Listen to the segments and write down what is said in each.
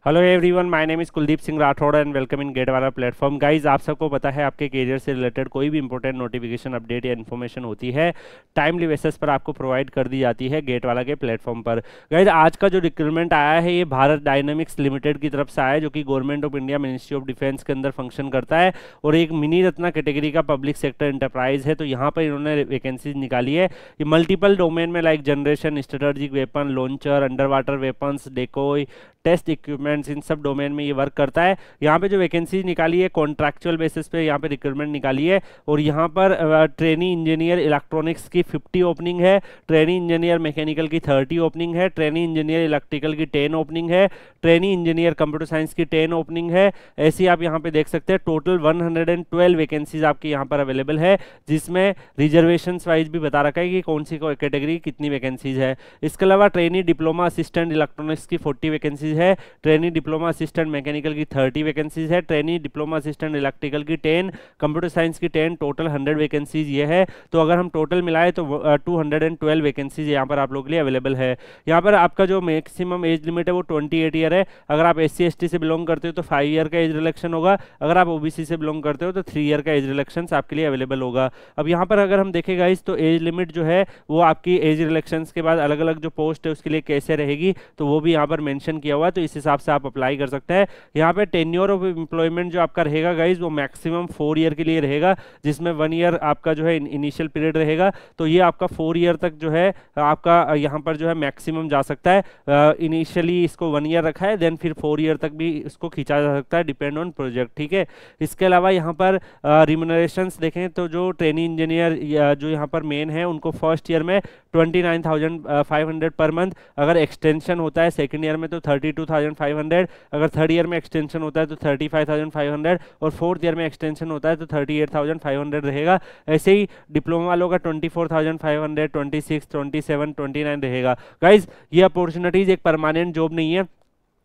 Hello everyone, my name is Kuldeep Singh Rathore and welcome in GATE वाला platform. Guys, आप सबको पता है आपके करियर से रिलेटेड कोई भी इंपॉर्टेंट नोटिफिकेशन, अपडेट या इन्फॉर्मेशन होती है टाइमली बेसिस पर आपको प्रोवाइड कर दी जाती है गेट वाला के प्लेटफॉर्म पर। गाइज, आज का जो रिक्रूटमेंट आया है ये भारत डायनामिक्स लिमिटेड की तरफ से आया है, जो कि government of India ministry of defence के अंदर फंक्शन करता है और एक मिनी रत्ना कैटेगरी का पब्लिक सेक्टर एंटरप्राइज है। तो यहाँ पर इन्होंने वैकेंसीज निकाली है। ये मल्टीपल डोमेन में like generation, strategic weapon, launcher, under water weapons, decoy, test equipments, इन सब डोमेन में ये वर्क करता है। यहाँ पे जो वैकेंसी निकाली है कॉन्ट्रैक्चुअल बेसिस पे यहाँ पे रिक्रूटमेंट निकाली है और यहाँ पर ट्रेनी इंजीनियर इलेक्ट्रॉनिक्स की 50 ओपनिंग है, ट्रेनी इंजीनियर मैकेनिकल की 30 ओपनिंग है, ट्रेनी इंजीनियर इलेक्ट्रिकल की 10 ओपनिंग है, ट्रेनी इंजीनियर कंप्यूटर साइंस की 10 ओपनिंग है। ऐसे ही आप यहाँ पे देख सकते हैं टोटल 112 वैकेंसीज आपकी यहाँ पर अवेलेबल है, जिसमें रिजर्वेशन वाइज भी बता रखा है कि कौन सी कैटेगरी कितनी वैकेंसीज है। इसके अलावा ट्रेनी डिप्लोमा असिस्टेंट इलेक्ट्रॉनिक्स की 40 वैकेंसीज है, ट्रेनी डिप्लोमा असिस्टेंट मैकेनिकल की 30 वैकेंसीज है, ट्रेनी डिप्लोमा असिस्टेंट इलेक्ट्रिकल की 10, कंप्यूटर साइंस की 10, टोटल 100 वैकेंसीज ये है। तो अगर हम टोटल मिलाए तो 212 वैकेंसीज यहाँ पर आप लोगों के लिए अवेलेबल है। यहाँ पर आपका जो मैक्सिमम एज लिमिट है वो 28 ईयर है। अगर आप SC ST से बिलोंग करते हो तो 5 ईयर का एज रिलैक्शन होगा, अगर आप OBC से बिलोंग करते हो तो 3 ईयर का एज रिलैक्शन आपके लिए अवेलेबल होगा। अब यहाँ पर अगर हम देखें गाइस तो एज लिमिट जो है वो आपकी एज रिलैक्शंस के बाद अलग अलग जो पोस्ट है उसके लिए कैसे रहेगी तो वो भी यहाँ पर मेंशन किया हुआ है, तो इस हिसाब से आप अप्लाई कर सकते हैं। यहाँ पे टेन्योर ऑफ एम्प्लॉयमेंट जो आपका रहेगा गाइज वो मैक्सिमम 4 ईयर के लिए रहेगा, जिसमें 1 ईयर आपका जो है इनिशियल पीरियड रहेगा। तो ये आपका 4 ईयर तक जो है आपका यहाँ पर जो है मैक्सिमम जा सकता है। इनिशियली इसको 1 ईयर रखा है, देन फिर 4 ईयर तक भी इसको खींचा जा सकता है, डिपेंड ऑन प्रोजेक्ट। ठीक है, इसके अलावा यहाँ पर रिम्यूनरेशंस देखें तो जो ट्रेनी इंजीनियर जो यहाँ पर मेन है उनको फर्स्ट ईयर में 29,500 पर मंथ, अगर एक्सटेंशन होता है सेकंड ईयर में तो 32,500, अगर थर्ड ईयर में एक्सटेंशन होता है तो 35,500 और फोर्थ ईयर में एक्सटेंशन होता है तो 38,500 रहेगा। ऐसे ही डिप्लोमा वालों का 24,500, 26, 27, 29 रहेगा। गाइज, ये अपॉर्चुनिटीज एक परमानेंट जॉब नहीं है,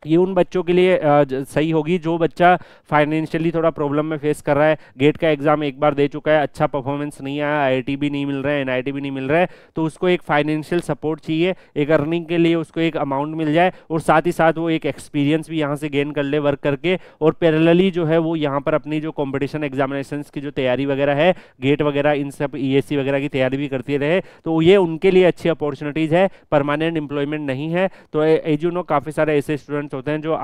ये उन बच्चों के लिए सही होगी जो बच्चा फाइनेंशियली थोड़ा प्रॉब्लम में फेस कर रहा है, गेट का एग्जाम एक बार दे चुका है, अच्छा परफॉर्मेंस नहीं आया, IIT भी नहीं मिल रहा है, NIT भी नहीं मिल रहा है, तो उसको एक फाइनेंशियल सपोर्ट चाहिए, एक अर्निंग के लिए उसको एक अमाउंट मिल जाए और साथ ही साथ वो एक एक्सपीरियंस भी यहाँ से गेन कर ले वर्क करके, और पैरेलली जो है वो यहाँ पर अपनी जो कॉम्पिटिशन एग्जामिनेशन की जो तैयारी वगैरह है, गेट वगैरह इन सब ESC वगैरह की तैयारी भी करती रहे। तो ये उनके लिए अच्छी अपॉर्चुनिटीज़ है, परमानेंट एम्प्लॉयमेंट नहीं है। तो एज यू नो काफ़ी सारे ऐसे स्टूडेंट्स होते हैं जो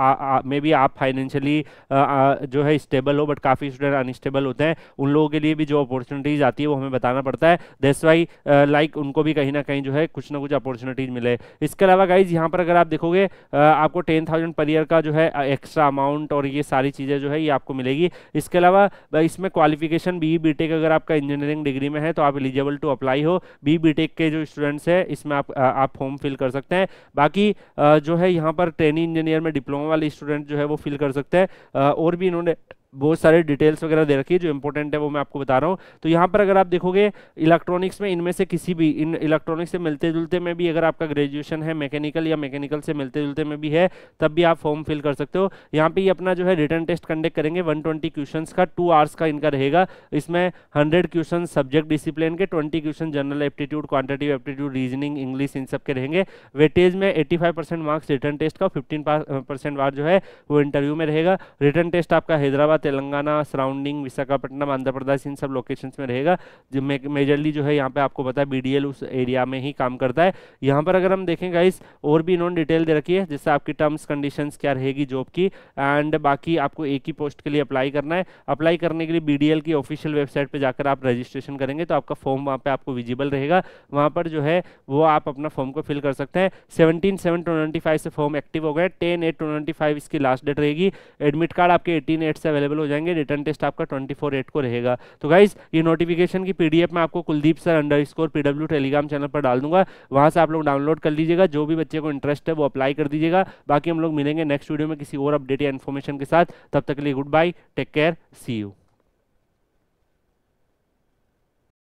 मे बी आप फाइनेंशियली जो है स्टेबल हो, बट काफ़ी स्टूडेंट अनस्टेबल होते हैं, उन लोगों के लिए भी जो अपॉर्चुनिटीज आती है वो हमें बताना पड़ता है। दैट्स वाई लाइक उनको भी कहीं ना कहीं जो है कुछ ना कुछ अपॉर्चुनिटीज मिले। इसके अलावा गाइज यहाँ पर अगर आप देखोगे आपको 10,000 पर ईयर का जो है एक्स्ट्रा अमाउंट और ये सारी चीज़ें जो है ये आपको मिलेगी। इसके अलावा इसमें क्वालिफिकेशन BE BTech अगर आपका इंजीनियरिंग डिग्री में है तो आप एलिजिबल टू अप्लाई हो। BE BTech के जो स्टूडेंट्स हैं इसमें आप फॉर्म फिल कर सकते हैं। बाकी जो है यहाँ पर ट्रेनी इंजीनियर में डिप्लोमा वाले स्टूडेंट जो है वो फिल कर सकते हैं। और भी इन्होंने बहुत सारे डिटेल्स वगैरह दे रखी है, जो इंपॉर्टेंट है वो मैं आपको बता रहा हूँ। तो यहाँ पर अगर आप देखोगे इलेक्ट्रॉनिक्स में इनमें से किसी भी इन इलेक्ट्रॉनिक्स से मिलते जुलते में भी अगर आपका ग्रेजुएशन है मैकेनिकल या मैकेनिकल से मिलते जुलते में भी है तब भी आप फॉर्म फिल कर सकते हो। यहाँ पे ये अपना जो है रिटन टेस्ट कंडक्ट करेंगे 120 क्वेश्चंस का, 2 आवर्स का इनका रहेगा। इसमें 100 क्वेश्चन सब्जेक्ट डिसिप्लिन के, 20 question general aptitude, quantitative aptitude, reasoning, English, इन सब के रहेंगे। वेटेज में 85% मार्क्स रिटन टेस्ट का, 15% मार्क्स जो है वो इंटरव्यू में रहेगा। रिटन टेस्ट आपका हैदराबाद, तेलंगाना, सराउंडिंग, विशाखापट्टनम, आंध्र प्रदेश, इन सब लोकेशंस में रहेगा। जो मेजरली जो है यहाँ पे आपको पता है BDL उस एरिया में ही काम करता है। यहाँ पर अगर हम देखें गाइस और भी इन्होंने डिटेल दे रखी है, जैसे आपकी टर्म्स कंडीशंस क्या रहेगी जॉब की, एंड बाकी आपको एक ही पोस्ट के लिए अप्लाई करना है। अप्लाई करने के लिए BDL की ऑफिशियल वेबसाइट पर जाकर आप रजिस्ट्रेशन करेंगे तो आपका फॉर्म वहाँ पे आपको विजिबल रहेगा, वहाँ पर जो है वो आप अपना फॉर्म को फिल कर सकते हैं। 17/7/2025 से फॉर्म एक्टिव हो गए, 10/8/2025 इसकी लास्ट डेट रहेगी। एडमिट कार्ड आपके 18/8 से अवेलेबल हो जाएंगे, रिटर्न टेस्ट आपका 24/8 को रहेगा। तो गाइज ये नोटिफिकेशन की PDF मैं आपको Kuldeep sir _PW Telegram channel पर डाल दूंगा, वहां से आप लोग डाउनलोड कर लीजिएगा। जो भी बच्चे को इंटरेस्ट है वो अप्लाई कर दीजिएगा। बाकी हम लोग मिलेंगे नेक्स्ट वीडियो में किसी और अपडेट या इन्फॉर्मेशन के साथ। तब तक के लिए goodbye, take care, see you.